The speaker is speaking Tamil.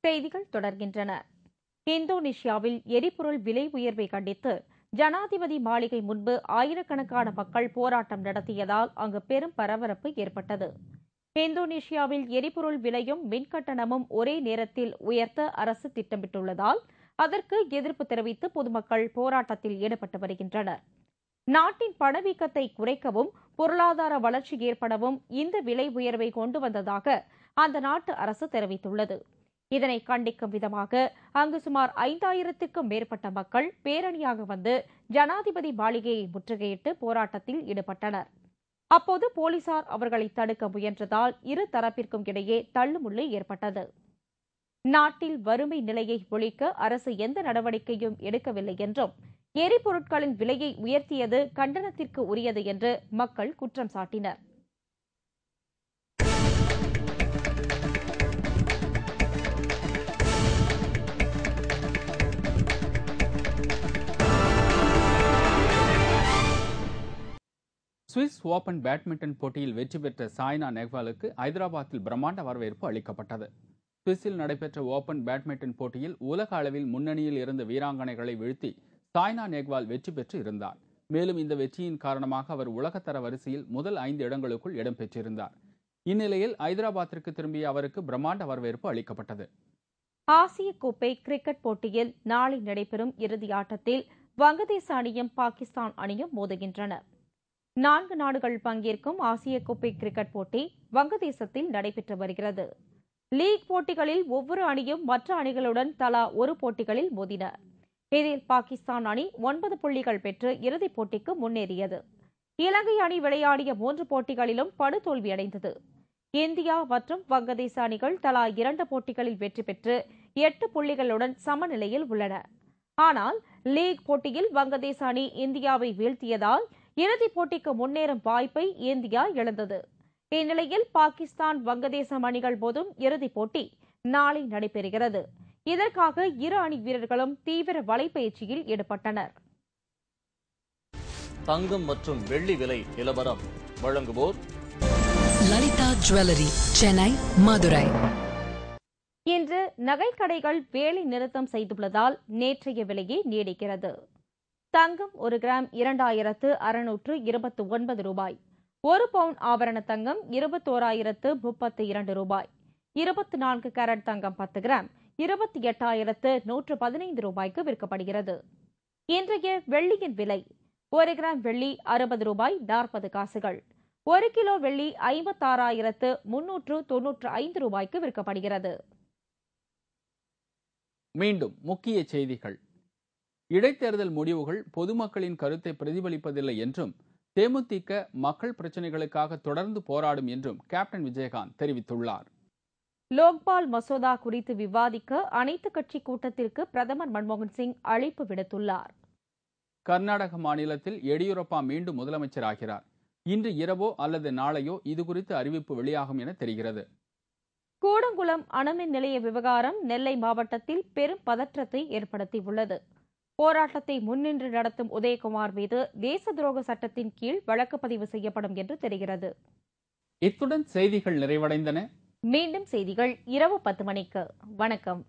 செய்திகள் தொடர்கின்றன. இந்தோனேஷியாவில் எரிபொருள் விலை உயர்வை கண்டித்து ஜனாதிபதி மாளிகை முன்பு ஆயிரக்கணக்கான மக்கள் போராட்டம் நடத்தியதால் அங்கு பெரும் பரபரப்பு ஏற்பட்டது. இந்தோனேஷியாவில் எரிபொருள் விலையும் மின்கட்டணமும் ஒரே நேரத்தில் உயர்த்த அரசு திட்டமிட்டுள்ளதால் அதற்கு எதிர்ப்பு தெரிவித்து பொதுமக்கள் போராட்டத்தில் ஈடுபட்டு வருகின்றனர். நாட்டின் பணவீக்கத்தை குறைக்கவும் பொருளாதார வளர்ச்சி ஏற்படவும் இந்த விலை உயர்வை கொண்டு வந்ததாக அந்த நாட்டு அரசு தெரிவித்துள்ளது. இதனை கண்டிக்கும் விதமாக அங்கு சுமார் 5000க்கும் மேற்பட்ட மக்கள் பேரணியாக வந்து ஜனாதிபதி மாளிகையை முற்றுகையிட்டு போராட்டத்தில் ஈடுபட்டனர். அப்போது போலீசார் அவர்களை தடுக்க முயன்றதால் இரு தரப்பிற்கும் இடையே தள்ளுமுள்ளு ஏற்பட்டது. நாட்டில் வறுமை நிலையை ஒழிக்க அரசு எந்த நடவடிக்கையும் எடுக்கவில்லை என்றும் எரிபொருட்களின் விலையை உயர்த்தியது கண்டனத்திற்கு உரியது என்று மக்கள் குற்றம் சாட்டினர். சுவிஸ் ஓபன் பேட்மிண்டன் போட்டியில் வெற்றி பெற்ற சாய்னா நேவாலுக்கு ஐதராபாத்தில் பிரம்மாண்ட வரவேற்பு அளிக்கப்பட்டது. சுவிஸில் நடைபெற்ற ஓபன் பேட்மிண்டன் போட்டியில் உலக அளவில் முன்னணியில் இருந்த வீராங்கனைகளை வீழ்த்தி சாய்னா நேவால் வெற்றி பெற்று இருந்தார். மேலும் இந்த வெற்றியின் காரணமாக அவர் உலகத்தர வரிசையில் முதல் 5 இடங்களுக்குள் இடம்பெற்றிருந்தார். இந்நிலையில் ஐதராபாத்திற்கு திரும்பிய அவருக்கு பிரம்மாண்ட வரவேற்பு அளிக்கப்பட்டது. ஆசிய கோப்பை கிரிக்கெட் போட்டியில் நாளை நடைபெறும் இறுதி ஆட்டத்தில் வங்கதேச அணியும் பாகிஸ்தான் அணியும் மோதுகின்றன. 4 நாடுகள் பங்கேற்கும் ஆசிய கோப்பை கிரிக்கெட் போட்டி வங்கதேசத்தில் நடைபெற்று வருகிறது. லீக் போட்டிகளில் ஒவ்வொரு அணியும் மற்ற அணிகளுடன் தலா ஒரு போட்டிகளில் மோதின. இதில் பாகிஸ்தான் அணி 9 புள்ளிகள் பெற்று இறுதிப் போட்டிக்கு முன்னேறியது. இலங்கை அணி விளையாடிய 3 போட்டிகளிலும் படுதோல்வியடைந்தது. இந்தியா மற்றும் வங்கதேச அணிகள் தலா 2 போட்டிகளில் வெற்றி பெற்று 8 புள்ளிகளுடன் சமநிலையில் உள்ளன. ஆனால் லீக் போட்டியில் வங்கதேச அணி இந்தியாவை வீழ்த்தியதால் இறுதிப் போட்டிக்கு முன்னேறும் வாய்ப்பை இந்தியா இழந்தது. இந்நிலையில் பாகிஸ்தான் வங்கதேசம் அணிகள் மோதும் இறுதிப் போட்டி நாளை நடைபெறுகிறது. இதற்காக இரு அணி வீரர்களும் தீவிர வலைப்பயிற்சியில் ஈடுபட்டனர். தங்கம் மற்றும் வெள்ளி விலை நிலவரம் வழங்குவோர் லலிதா ஜுவல்லரி, சென்னை, மதுரை. இன்று நகைக்கடைகள் வேலை நிறுத்தம் செய்துள்ளதால் நேற்றைய விலையே நீடிக்கிறது. தங்கம் 1 கிராம் 2629 ரூபாய். 1 பவுன் ஆபரண தங்கம் 21,032 ரூபாய். 24 கேரட் தங்கம் 10 கிராம் 28,115 ரூபாய்க்கு விற்கப்படுகிறது. இன்றைய வெள்ளியின் விலை: 1 கிராம் வெள்ளி 60 ரூபாய் 40 காசுகள். 1 கிலோ வெள்ளி 56,395 ரூபாய்க்கு விற்கப்படுகிறது. மீண்டும் முக்கிய செய்திகள். இடைத்தேர்தல் முடிவுகள் பொதுமக்களின் கருத்தை பிரதிபலிப்பதில்லை என்றும் தேமுதிக மக்கள் பிரச்சினைகளுக்காக தொடர்ந்து போராடும் என்றும் கேப்டன் விஜயகாந்த் தெரிவித்துள்ளார். லோக்பால் மசோதா குறித்து விவாதிக்க அனைத்து கட்சி கூட்டத்திற்கு பிரதமர் மன்மோகன் சிங் அழைப்பு விடுத்துள்ளார். கர்நாடக மாநிலத்தில் எடியூரப்பா மீண்டும் முதலமைச்சராகிறார். இன்று இரவோ அல்லது நாளையோ இதுகுறித்து அறிவிப்பு வெளியாகும் என தெரிகிறது. கூடங்குளம் அணுமின் நிலைய விவகாரம் நெல்லை மாவட்டத்தில் பெரும் பதற்றத்தை ஏற்படுத்தியுள்ளது. போராட்டத்தை முன்னின்று நடத்தும் உதயகுமார் மீது தேச துரோக சட்டத்தின் கீழ் வழக்கு பதிவு செய்யப்படும் என்று தெரிகிறது. இத்துடன் செய்திகள் நிறைவடைந்தன. மீண்டும் செய்திகள் இரவு 10 மணிக்கு. வணக்கம்.